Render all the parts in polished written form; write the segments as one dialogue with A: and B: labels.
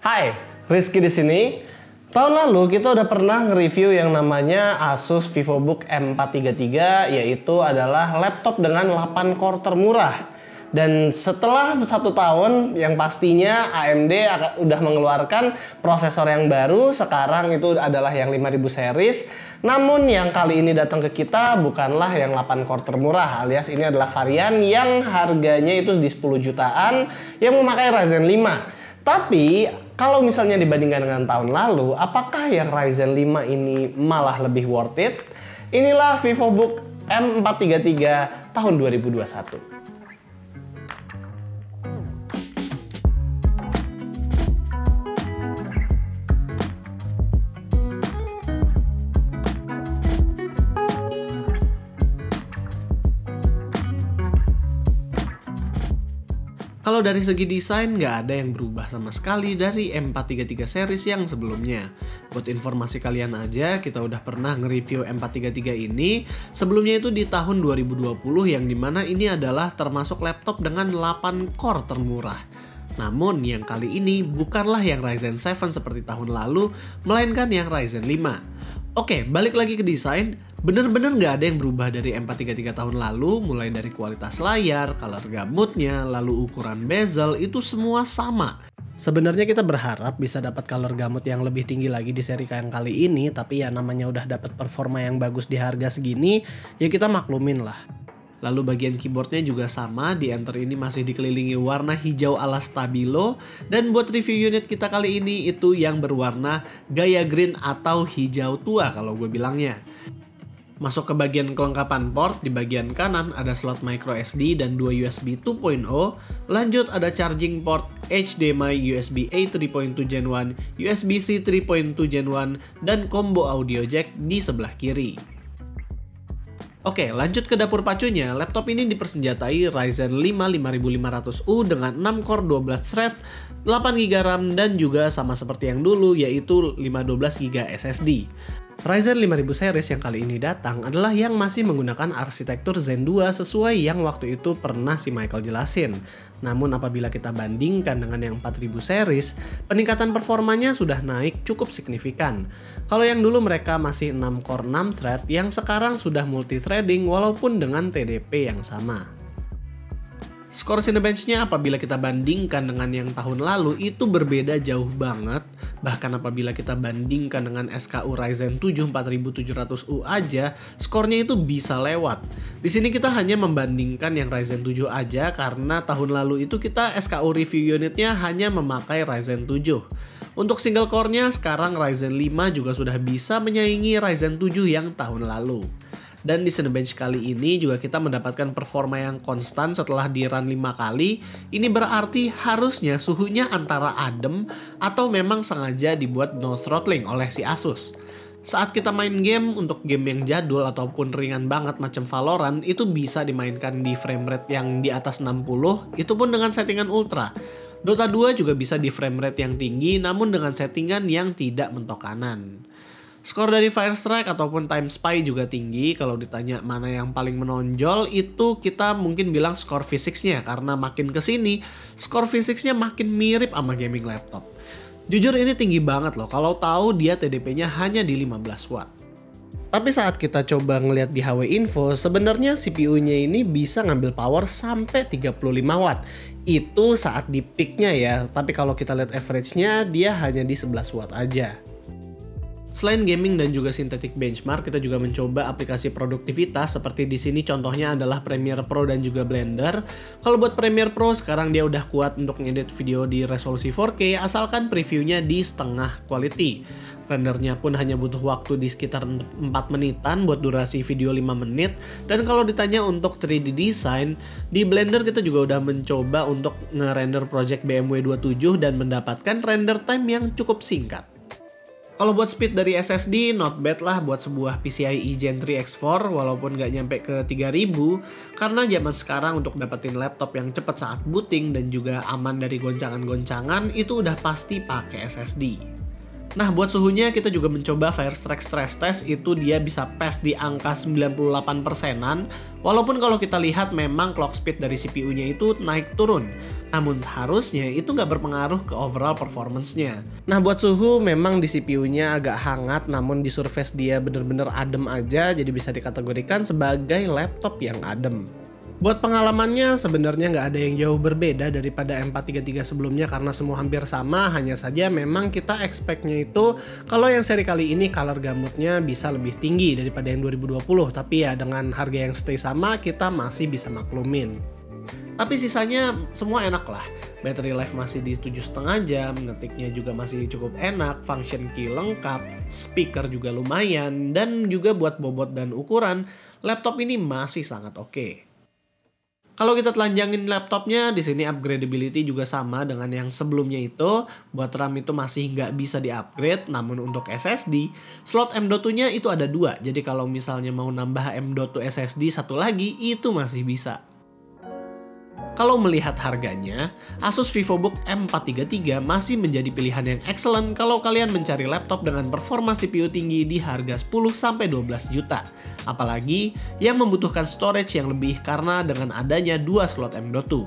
A: Hai, Rizky di sini. Tahun lalu kita udah pernah nge-review yang namanya Asus VivoBook M433, yaitu adalah laptop dengan 8 core termurah. Dan setelah 1 tahun yang pastinya AMD udah mengeluarkan prosesor yang baru. Sekarang itu adalah yang 5000 series. Namun yang kali ini datang ke kita bukanlah yang 8 core termurah, alias ini adalah varian yang harganya itu di 10 jutaan yang memakai Ryzen 5. Tapi kalau misalnya dibandingkan dengan tahun lalu, apakah yang Ryzen 5 ini malah lebih worth it? Inilah VivoBook M433 tahun 2021.
B: Kalau dari segi desain nggak ada yang berubah sama sekali dari M433 series yang sebelumnya. Buat informasi kalian aja, kita udah pernah nge-review M433 ini sebelumnya itu di tahun 2020 yang dimana ini adalah termasuk laptop dengan 8 core termurah. Namun yang kali ini bukanlah yang Ryzen 7 seperti tahun lalu, melainkan yang Ryzen 5. Oke, balik lagi ke desain. Bener-bener nggak ada yang berubah dari M433 tahun lalu, mulai dari kualitas layar, color gamutnya, lalu ukuran bezel, itu semua sama. Sebenarnya kita berharap bisa dapat color gamut yang lebih tinggi lagi di seri yang kali ini, tapi ya namanya udah dapat performa yang bagus di harga segini, ya kita maklumin lah. Lalu bagian keyboardnya juga sama, di enter ini masih dikelilingi warna hijau ala stabilo. Dan buat review unit kita kali ini itu yang berwarna gaya green atau hijau tua kalau gue bilangnya. Masuk ke bagian kelengkapan port, di bagian kanan ada slot micro SD dan 2 USB 2.0. Lanjut ada charging port HDMI USB A 3.2 Gen 1, USB-C 3.2 Gen 1, dan combo audio jack di sebelah kiri. Oke, lanjut ke dapur pacunya. Laptop ini dipersenjatai Ryzen 5 5500U dengan 6 core 12 thread, 8GB RAM, dan juga sama seperti yang dulu yaitu 512GB SSD. Ryzen 5000 series yang kali ini datang adalah yang masih menggunakan arsitektur Zen 2 sesuai yang waktu itu pernah si Michael jelasin. Namun apabila kita bandingkan dengan yang 4000 series, peningkatan performanya sudah naik cukup signifikan. Kalau yang dulu mereka masih 6 core 6 thread, yang sekarang sudah multi-threading walaupun dengan TDP yang sama. Skor Cinebench-nya apabila kita bandingkan dengan yang tahun lalu itu berbeda jauh banget. Bahkan apabila kita bandingkan dengan SKU Ryzen 7 4700U aja, skornya itu bisa lewat. Di sini kita hanya membandingkan yang Ryzen 7 aja karena tahun lalu itu kita SKU review unitnya hanya memakai Ryzen 7. Untuk single core-nya sekarang Ryzen 5 juga sudah bisa menyaingi Ryzen 7 yang tahun lalu. Dan di Cinebench kali ini juga kita mendapatkan performa yang konstan setelah di run 5 kali. Ini berarti harusnya suhunya antara adem atau memang sengaja dibuat no throttling oleh si Asus. Saat kita main game untuk game yang jadul ataupun ringan banget macam Valorant itu bisa dimainkan di frame rate yang di atas 60, itu pun dengan settingan ultra. Dota 2 juga bisa di frame rate yang tinggi namun dengan settingan yang tidak mentok kanan. Skor dari Firestrike ataupun Time Spy juga tinggi. Kalau ditanya mana yang paling menonjol, itu kita mungkin bilang skor physics-nya. Karena makin kesini, skor physics-nya makin mirip sama gaming laptop. Jujur ini tinggi banget loh. Kalau tahu dia TDP-nya hanya di 15 watt. Tapi saat kita coba ngeliat di HW Info, sebenarnya CPU-nya ini bisa ngambil power sampai 35 watt. Itu saat di peak-nya ya. Tapi kalau kita lihat average-nya, dia hanya di 11 watt aja. Selain gaming dan juga synthetic benchmark, kita juga mencoba aplikasi produktivitas seperti di sini contohnya adalah Premiere Pro dan juga Blender. Kalau buat Premiere Pro sekarang dia udah kuat untuk ngedit video di resolusi 4K asalkan previewnya di setengah quality. Rendernya pun hanya butuh waktu di sekitar 4 menitan buat durasi video 5 menit. Dan kalau ditanya untuk 3D design, di Blender kita juga udah mencoba untuk nge-render project BMW 27 dan mendapatkan render time yang cukup singkat. Kalau buat speed dari SSD, not bad lah buat sebuah PCIe Gen 3 X4 walaupun nggak nyampe ke 3000 karena zaman sekarang untuk dapetin laptop yang cepat saat booting dan juga aman dari goncangan-goncangan itu udah pasti pakai SSD. Nah, buat suhunya kita juga mencoba Firestrike Stress Test, itu dia bisa pas di angka 98%-an. Walaupun kalau kita lihat memang clock speed dari CPU-nya itu naik turun. Namun harusnya itu nggak berpengaruh ke overall performance-nya. Nah, buat suhu memang di CPU-nya agak hangat, namun di surface dia bener-bener adem aja, jadi bisa dikategorikan sebagai laptop yang adem. Buat pengalamannya sebenarnya nggak ada yang jauh berbeda daripada M433 sebelumnya karena semua hampir sama, hanya saja memang kita expect-nya itu kalau yang seri kali ini color gamutnya bisa lebih tinggi daripada yang 2020, tapi ya dengan harga yang stay sama kita masih bisa maklumin. Tapi sisanya semua enak lah. Battery life masih di 7,5 jam, ngetiknya juga masih cukup enak, function key lengkap, speaker juga lumayan, dan juga buat bobot dan ukuran, laptop ini masih sangat oke. Kalau kita telanjangin laptopnya, di sini upgradability juga sama dengan yang sebelumnya itu. Buat RAM itu masih nggak bisa di-upgrade, namun untuk SSD, slot M.2-nya itu ada 2. Jadi kalau misalnya mau nambah M.2 SSD satu lagi, itu masih bisa. Kalau melihat harganya, Asus VivoBook M433 masih menjadi pilihan yang excellent kalau kalian mencari laptop dengan performa CPU tinggi di harga 10-12 juta. Apalagi yang membutuhkan storage yang lebih karena dengan adanya 2 slot M.2.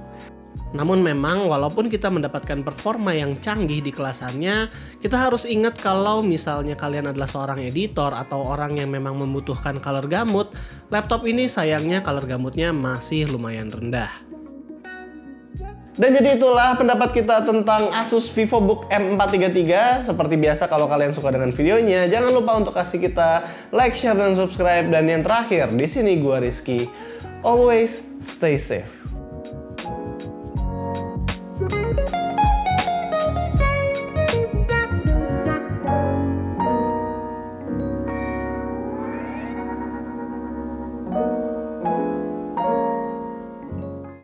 B: Namun memang walaupun kita mendapatkan performa yang canggih di kelasannya, kita harus ingat kalau misalnya kalian adalah seorang editor atau orang yang memang membutuhkan color gamut, laptop ini sayangnya color gamutnya masih lumayan rendah.
A: Dan jadi itulah pendapat kita tentang Asus VivoBook M433. Seperti biasa kalau kalian suka dengan videonya, jangan lupa untuk kasih kita like, share, dan subscribe. Dan yang terakhir, di sini gua Rizky. Always stay safe.